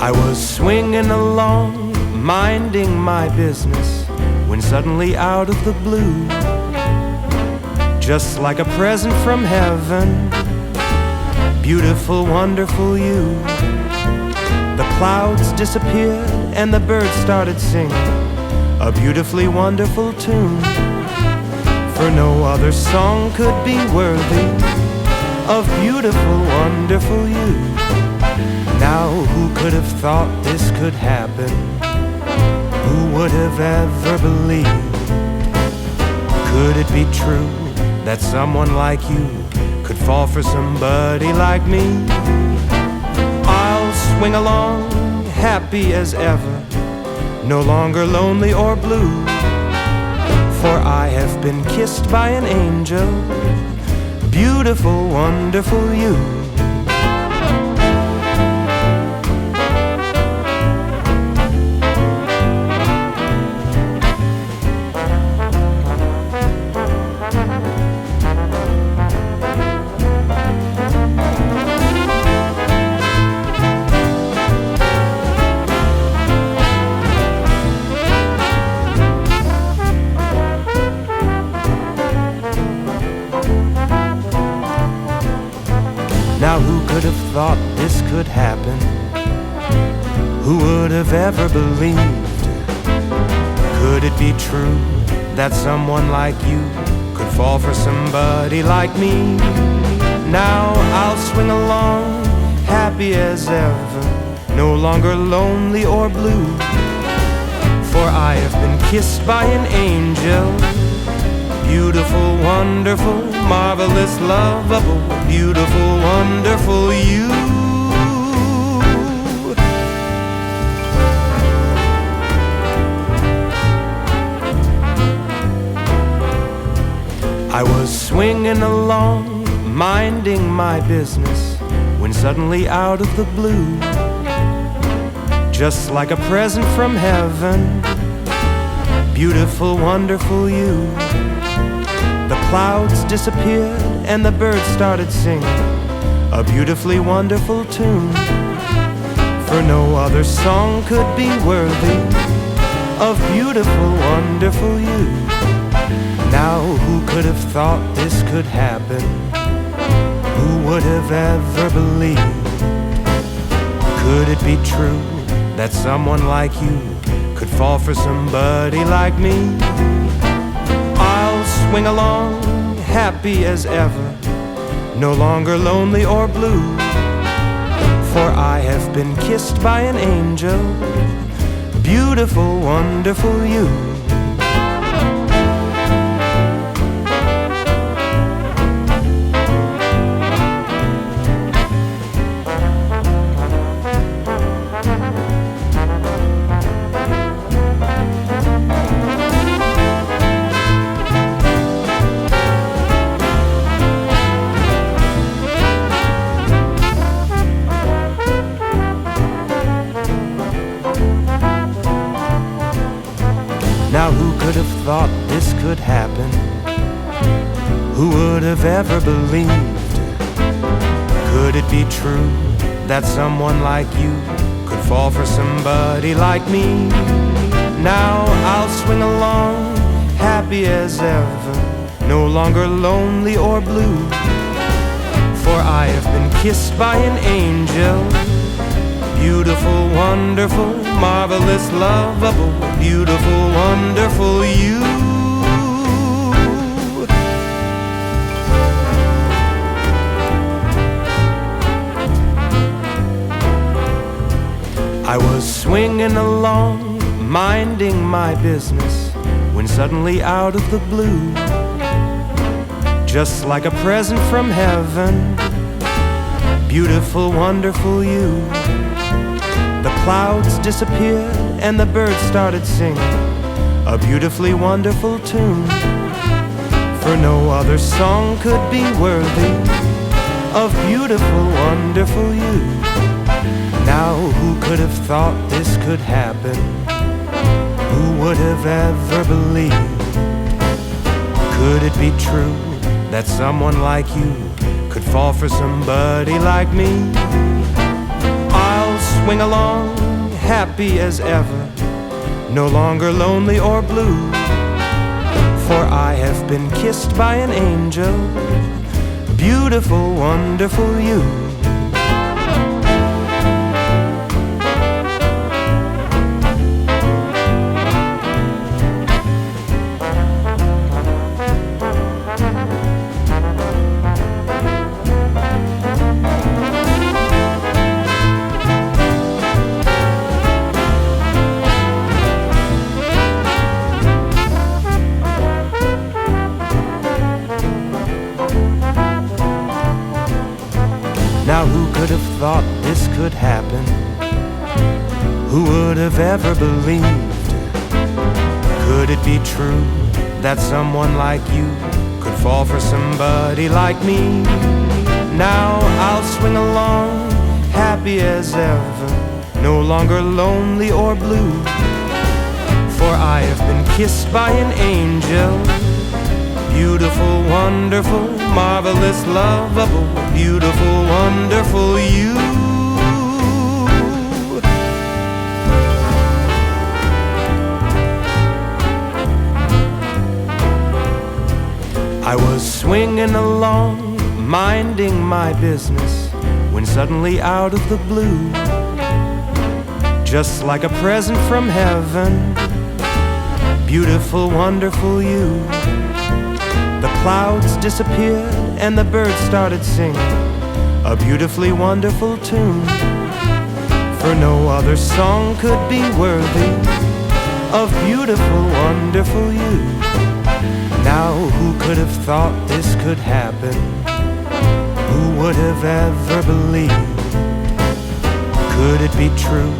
I was swinging along, minding my business, when suddenly out of the blue, just like a present from heaven, beautiful, wonderful you. The clouds disappeared and the birds started singing a beautifully wonderful tune, for no other song could be worthy of beautiful, wonderful you. Now who could have thought this could happen? Who would have ever believed? Could it be true that someone like you could fall for somebody like me? I'll swing along, happy as ever, no longer lonely or blue, for I have been kissed by an angel, beautiful, wonderful you. Now who could have thought this could happen? Who would have ever believed? Could it be true that someone like you could fall for somebody like me? Now I'll swing along, happy as ever, no longer lonely or blue, for I have been kissed by an angel, beautiful, wonderful, marvelous, lovable, beautiful, wonderful you. I was swinging along, minding my business, when suddenly out of the blue, just like a present from heaven, beautiful, wonderful you. The clouds disappeared and the birds started singing a beautifully wonderful tune, for no other song could be worthy of beautiful, wonderful you. Now who could have thought this could happen? Who would have ever believed? Could it be true that someone like you could fall for somebody like me? I'll swing along, happy as ever, no longer lonely or blue, for I have been kissed by an angel, beautiful, wonderful you. Now who could have thought this could happen? Who would have ever believed? Could it be true that someone like you could fall for somebody like me? Now I'll swing along, happy as ever, no longer lonely or blue, for I have been kissed by an angel, beautiful, wonderful, marvelous, lovable, beautiful, wonderful you. I was swinging along, minding my business, when suddenly out of the blue, just like a present from heaven, beautiful, wonderful you. The clouds disappeared and the birds started singing a beautifully wonderful tune, for no other song could be worthy of beautiful, wonderful you. Now who could have thought this could happen? Who would have ever believed? Could it be true that someone like you could fall for somebody like me? I'll swing along, happy as ever, no longer lonely or blue, for I have been kissed by an angel, beautiful, wonderful you. Now who could have thought this could happen? Who would have ever believed? Could it be true that someone like you could fall for somebody like me? Now I'll swing along, happy as ever, no longer lonely or blue, for I have been kissed by an angel, beautiful, wonderful, marvelous, lovable, beautiful, wonderful you. I was swinging along, minding my business, when suddenly out of the blue, just like a present from heaven, beautiful, wonderful you, the clouds disappeared and the birds started singing a beautifully wonderful tune, for no other song could be worthy of beautiful, wonderful you. Now who could have thought this could happen? Who would have ever believed? Could it be true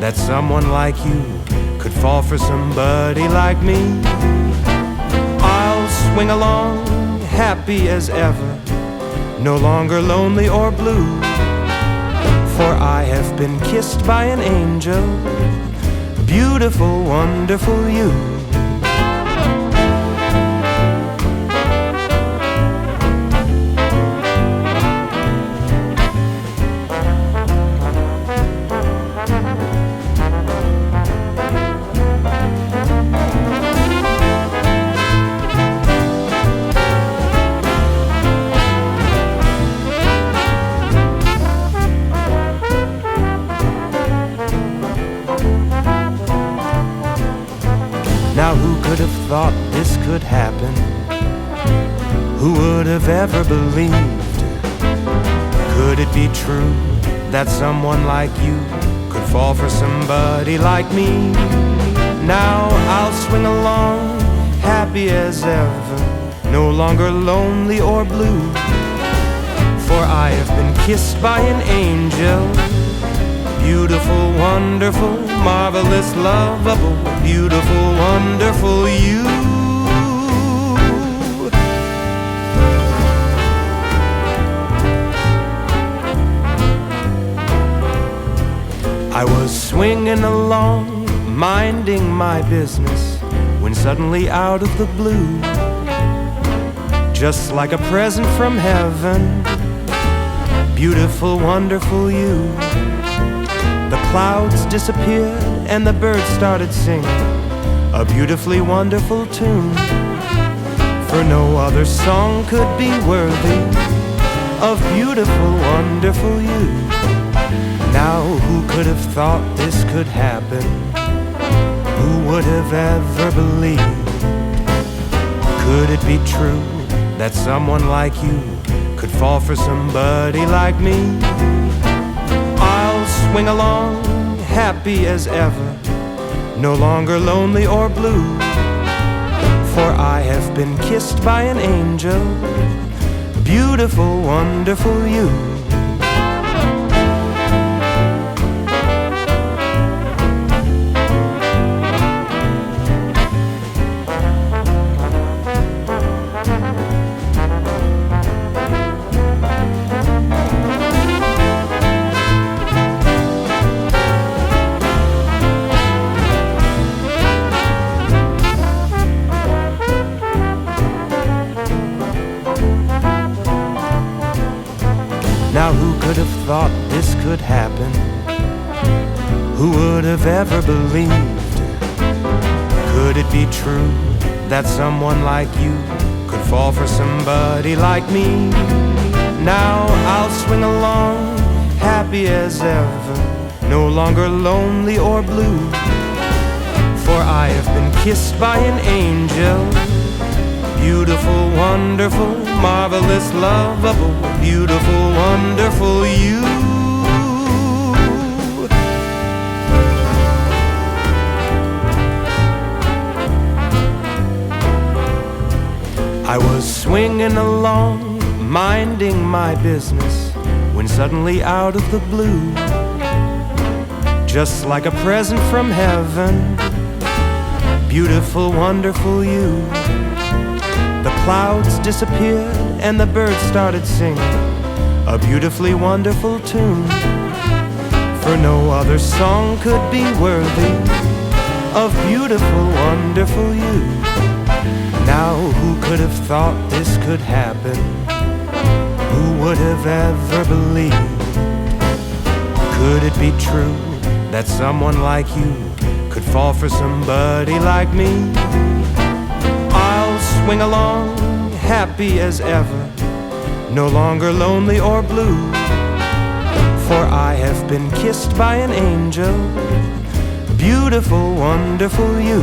that someone like you could fall for somebody like me? I'll swing along, happy as ever, no longer lonely or blue, for I have been kissed by an angel, beautiful, wonderful you. Now who could have thought this could happen? Who would have ever believed? Could it be true that someone like you could fall for somebody like me? Now I'll swing along, happy as ever, no longer lonely or blue, for I have been kissed by an angel, beautiful, wonderful, marvelous, lovable, beautiful, wonderful you. I was swinging along, minding my business, when suddenly out of the blue, just like a present from heaven, beautiful, wonderful you, the clouds disappeared and the birds started singing a beautifully wonderful tune, for no other song could be worthy of beautiful, wonderful you. Now who could have thought this could happen? Who would have ever believed? Could it be true that someone like you could fall for somebody like me? I'll swing along, happy as ever, no longer lonely or blue, for I have been kissed by an angel, beautiful, wonderful you. Now who could have thought this could happen? Who would have ever believed? Could it be true that someone like you could fall for somebody like me? Now I'll swing along, happy as ever, no longer lonely or blue. For I have been kissed by an angel, beautiful, wonderful, marvelous, lovable, beautiful, wonderful you. I was swinging along, minding my business, when suddenly out of the blue, just like a present from heaven, beautiful, wonderful you. The clouds disappeared and the birds started singing a beautifully wonderful tune. For no other song could be worthy of beautiful, wonderful you. Now who could have thought this could happen? Who would have ever believed? Could it be true that someone like you could fall for somebody like me? I'll swing along, happy as ever, no longer lonely or blue. For I have been kissed by an angel, beautiful, wonderful you.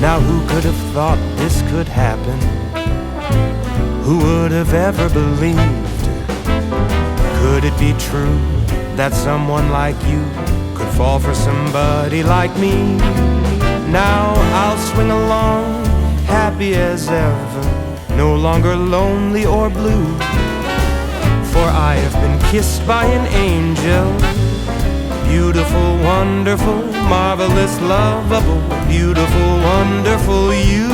Now who could have thought this could happen? Who would have ever believed? Could it be true that someone like you could fall for somebody like me? Now I'll swing along, happy as ever, no longer lonely or blue. For I have been kissed by an angel, beautiful, wonderful, marvelous, lovable, beautiful, wonderful you.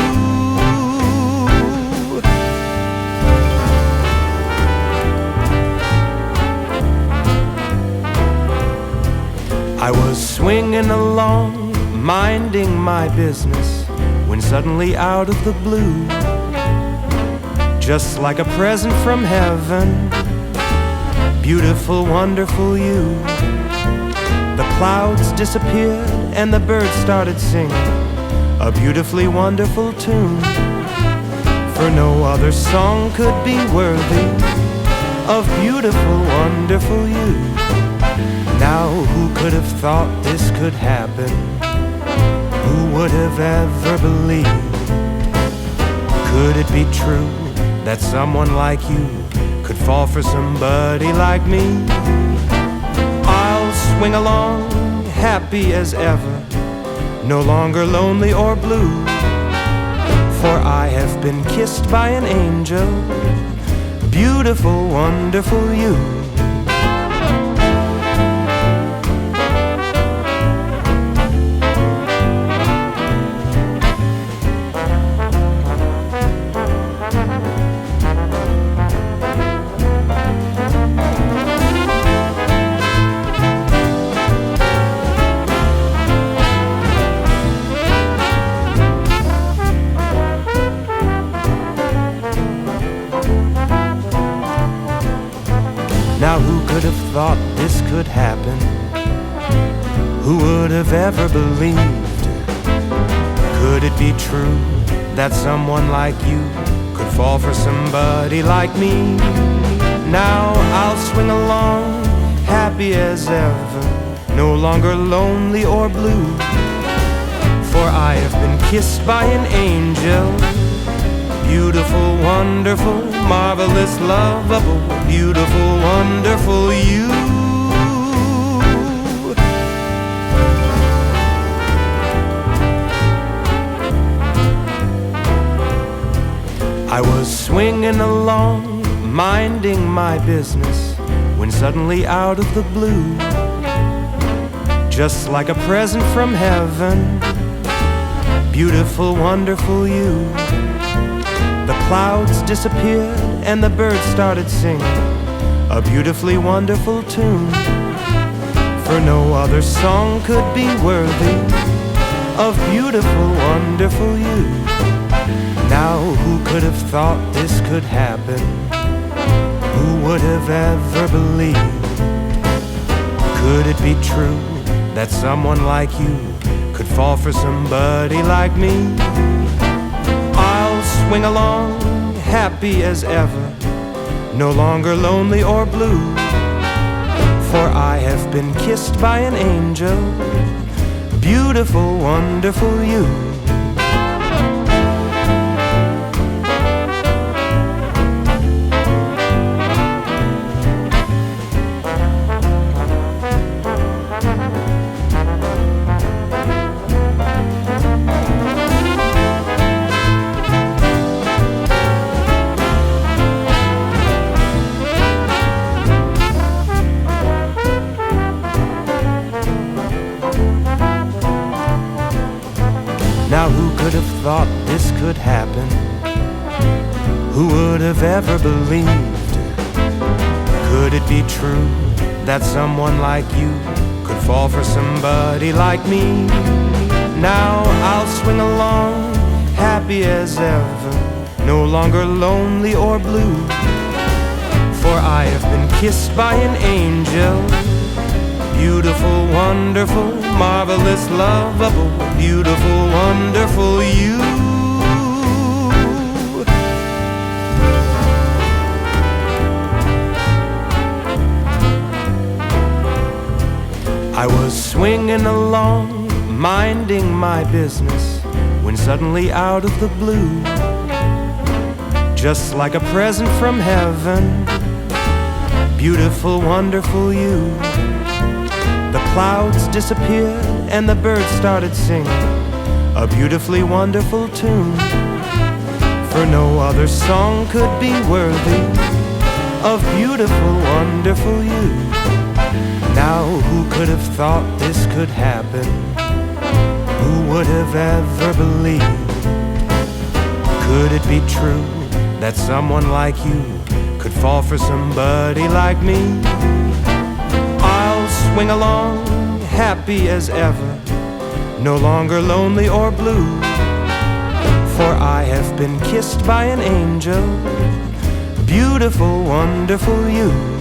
I was swinging along, minding my business, when suddenly out of the blue, just like a present from heaven, beautiful, wonderful you. The clouds disappeared and the birds started singing a beautifully wonderful tune. For no other song could be worthy of beautiful, wonderful you. Now who could have thought this could happen? Who would have ever believed? Could it be true that someone like you could fall for somebody like me? I'll swing along, happy as ever, no longer lonely or blue. For I have been kissed by an angel, beautiful, wonderful you. Now who could have thought this could happen? Who would have ever believed? Could it be true that someone like you could fall for somebody like me? Now I'll swing along, happy as ever, no longer lonely or blue. For I have been kissed by an angel, beautiful, wonderful, marvelous, lovable, beautiful, wonderful you. I was swinging along, minding my business, when suddenly out of the blue, just like a present from heaven. Beautiful, wonderful you. The clouds disappeared and the birds started singing a beautifully wonderful tune. For no other song could be worthy of beautiful, wonderful you. Now who could have thought this could happen? Who would have ever believed? Could it be true that someone like you could fall for somebody like me? I'll swing along, happy as ever, no longer lonely or blue, for I have been kissed by an angel. Beautiful, wonderful you. Now who could have thought this could happen? Who would have ever believed? Could it be true that someone like you could fall for somebody like me? Now I'll swing along, happy as ever, no longer lonely or blue, for I have been kissed by an angel. Beautiful, wonderful, marvelous, lovable, beautiful, wonderful you. I was swinging along, minding my business, when suddenly out of the blue, just like a present from heaven, beautiful, wonderful you. The clouds disappeared and the birds started singing a beautifully wonderful tune. For no other song could be worthy of beautiful, wonderful you. Now who could have thought this could happen? Who would have ever believed? Could it be true that someone like you could fall for somebody like me? I'll swing along, happy as ever, no longer lonely or blue, for I have been kissed by an angel. Beautiful, wonderful you.